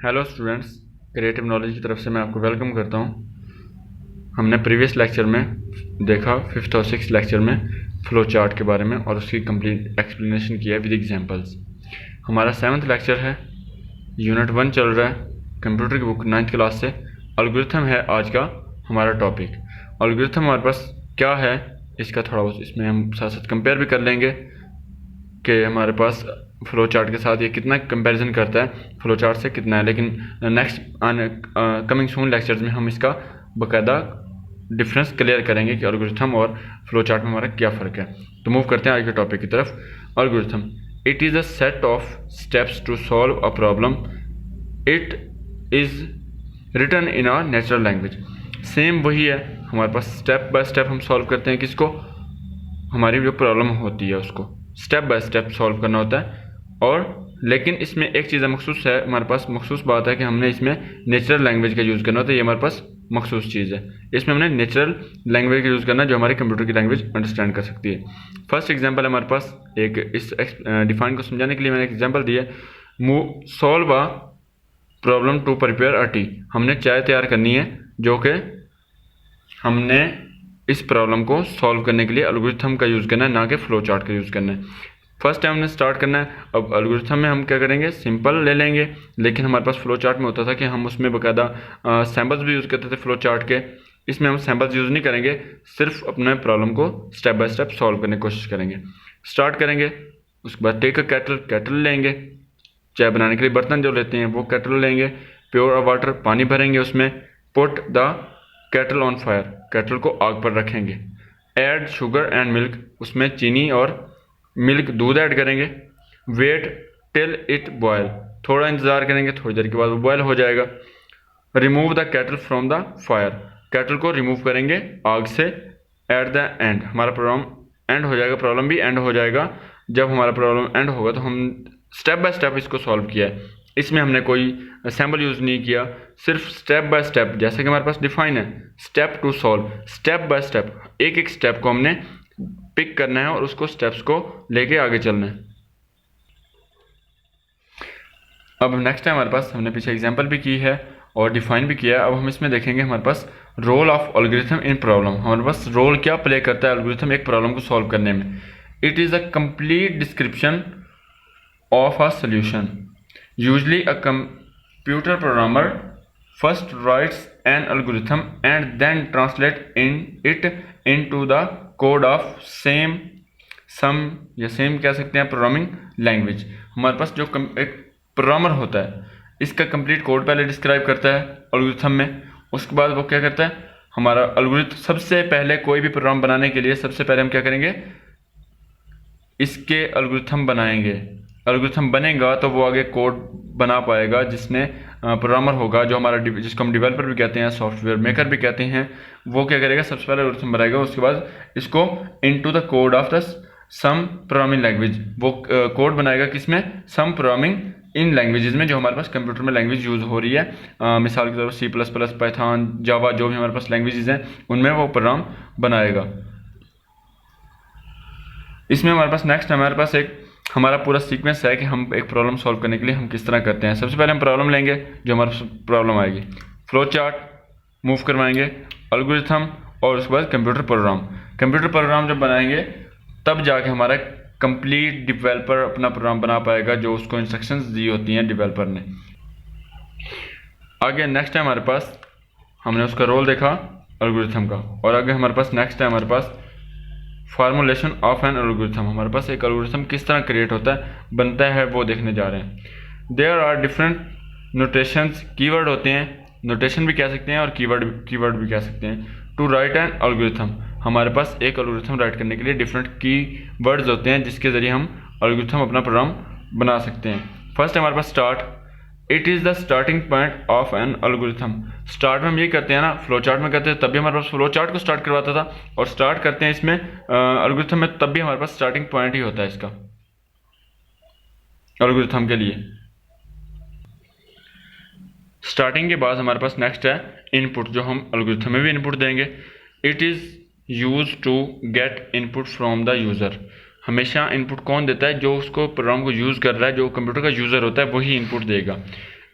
Hello students, creative knowledge की तरफ से मैं आपको वेलकम करता हूं। हमने प्रीवियस लेक्चर में देखा 5th और 6th लेक्चर में फ्लो चार्ट के बारे में और उसकी कंप्लीट एक्सप्लेनेशन किया विद एग्जांपल्स। हमारा 7th लेक्चर है, यूनिट 1 चल रहा है, कंप्यूटर की बुक 9th क्लास से। एल्गोरिथम है आज का हमारा टॉपिक। एल्गोरिथम हमारे पास क्या है, इसका थोड़ा बहुत इसमें हम साथ साथ कंपेयर भी कर लेंगे कि हमारे पास फ्लो चार्ट के साथ ये कितना कंपैरिजन करता है, फ्लो चार्ट से कितना है। लेकिन नेक्स्ट कमिंग सून लेक्चर्स में हम इसका बाकायदा डिफरेंस क्लियर करेंगे कि एल्गोरिथम और फ्लो चार्ट में हमारा क्या फ़र्क है। तो मूव करते हैं आज के टॉपिक की तरफ। Algorithm it is a set of steps to solve a problem. It is written in a natural language. Same वही है, हमारे पास स्टेप बाय स्टेप हम सॉल्व करते हैं किसको, हमारी जो प्रॉब्लम होती है उसको स्टेप बाय स्टेप सॉल्व करना होता है। और लेकिन इसमें एक चीज़ मखसूस है, हमारे पास मखसूस बात है कि हमने इसमें नेचुरल लैंग्वेज का यूज़ करना होता है। ये हमारे पास मखसूस चीज़ है, इसमें हमने नेचुरल लैंग्वेज का यूज़ करना है जो हमारे कंप्यूटर की लैंग्वेज अंडरस्टैंड कर सकती है। फर्स्ट एग्जांपल है हमारे पास, एक इस डिफाइन को समझाने के लिए मैंने एक एग्जांपल दी है। Solve a problem to prepare a tea. हमने चाय तैयार करनी है, जो कि हमने इस प्रॉब्लम को सॉल्व करने के लिए एल्गोरिथम का यूज़ करना है, ना कि फ्लो चार्ट का यूज़ करना है। फर्स्ट टाइम हमने स्टार्ट करना है। अब एल्गोरिथम में हम क्या करेंगे, सिंपल ले लेंगे, लेकिन हमारे पास फ्लो चार्ट में होता था कि हम उसमें बाकायदा सैम्पल्स भी यूज़ करते थे फ्लो चार्ट के। इसमें हम सैम्पल्स यूज़ नहीं करेंगे, सिर्फ अपने प्रॉब्लम को स्टेप बाय स्टेप सॉल्व करने की कोशिश करेंगे। स्टार्ट करेंगे, उसके बाद टेक अ कैटल लेंगे, चाय बनाने के लिए बर्तन जो लेते हैं वो कैटल लेंगे। प्योर वाटर, पानी भरेंगे उसमें। Put the cattle on fire, cattle को आग पर रखेंगे। ऐड शुगर एंड मिल्क, उसमें चीनी और मिल्क दूध ऐड करेंगे। वेट टिल इट बॉयल, थोड़ा इंतज़ार करेंगे, थोड़ी देर के बाद वो बॉयल हो जाएगा। Remove the cattle from the fire, cattle को रिमूव करेंगे आग से। एट द एंड, हमारा प्रॉब्लम एंड हो जाएगा, प्रॉब्लम भी एंड हो जाएगा। जब हमारा प्रॉब्लम एंड होगा तो हम स्टेप बाय स्टेप इसको सॉल्व किया है। इसमें हमने कोई सैम्पल यूज़ नहीं किया, सिर्फ स्टेप बाय स्टेप, जैसे कि हमारे पास डिफाइन है step to solve, step by step एक एक स्टेप को हमने पिक करना है और उसको स्टेप्स को लेके आगे चलना है। अब नेक्स्ट है हमारे पास, हमने पीछे एग्जांपल भी की है और डिफाइन भी किया है। अब हम इसमें देखेंगे हमारे पास role of algorithm in problem. हमारे पास रोल क्या प्ले करता है एल्गोरिथम एक प्रॉब्लम को सॉल्व करने में। It is a complete description of a solution. Usually a computer programmer first writes an algorithm and then translate it into the code of some या सेम कह सकते हैं प्रोग्रामिंग लैंग्वेज। हमारे पास जो एक प्रोग्रामर होता है, इसका कंप्लीट कोड पहले डिस्क्राइब करता है एल्गोरिथम में। उसके बाद वो क्या करता है, हमारा एल्गोरिथम सबसे पहले कोई भी प्रोग्राम बनाने के लिए सबसे पहले हम क्या करेंगे, इसके एल्गोरिथम बनाएंगे। एल्गोरिथम बनेगा तो वो आगे कोड बना पाएगा, जिसने प्रोग्रामर होगा, जो हमारा जिसको हम डेवलपर भी कहते हैं, सॉफ्टवेयर मेकर भी कहते हैं, वो क्या करेगा, सबसे पहले एल्गोरिथम बनाएगा। उसके बाद इसको into the code of the some programming language, वो कोड बनाएगा किसमें, सम प्रोग्रामिंग इन लैंग्वेजेस में जो हमारे पास कंप्यूटर में लैंग्वेज यूज़ हो रही है। मिसाल के तौर पर C++, पाइथन, जावा, जो भी हमारे पास लैंग्वेजेस हैं उनमें वो प्रोग्राम बनाएगा। इसमें हमारे पास नेक्स्ट हमारे पास एक हमारा पूरा सीक्वेंस है कि हम एक प्रॉब्लम सॉल्व करने के लिए हम किस तरह करते हैं। सबसे पहले हम प्रॉब्लम लेंगे, जो हमारा प्रॉब्लम आएगी, फ्लो चार्ट मूव करवाएंगे, एल्गोरिथम, और उसके बाद कंप्यूटर प्रोग्राम जब बनाएंगे तब जाके हमारा कंप्लीट डेवलपर अपना प्रोग्राम बना पाएगा, जो उसको इंस्ट्रक्शंस दी होती हैं डेवलपर ने। आगे नेक्स्ट है हमारे पास, हमने उसका रोल देखा एल्गोरिथम का, और आगे हमारे पास नेक्स्ट है हमारे पास फार्मूलेशन ऑफ एन एल्गोरिथम। हमारे पास एक एल्गोरिथम किस तरह क्रिएट होता है, बनता है, वो देखने जा रहे हैं। There are different notations, keyword होते हैं, नोटेशन भी कह सकते हैं और कीवर्ड भी कह सकते हैं। टू राइट एन एल्गोरिथम, हमारे पास एक एल्गोरिथम राइट करने के लिए डिफरेंट कीवर्ड्स होते हैं, जिसके ज़रिए हम एल्गोरिथम अपना प्रोग्राम बना सकते हैं। फर्स्ट हमारे पास start, it is the starting point of an algorithm. Start में हम ये करते हैं ना, फ्लो चार्ट में करते हैं, तब भी हमारे पास फ्लो चार्ट को स्टार्ट करवाता था, और स्टार्ट करते हैं इसमें एल्गोरिथम में, तब भी हमारे पास स्टार्टिंग पॉइंट ही होता है इसका एल्गोरिथम के लिए। स्टार्टिंग के बाद हमारे पास नेक्स्ट है इनपुट, जो हम एल्गोरिथम में भी इनपुट देंगे। It is use to get input from the user. हमेशा इनपुट कौन देता है, जो उसको प्रोग्राम को यूज़ कर रहा है, जो कंप्यूटर का यूज़र होता है वही इनपुट देगा।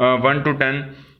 1 to 10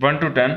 1 to 10،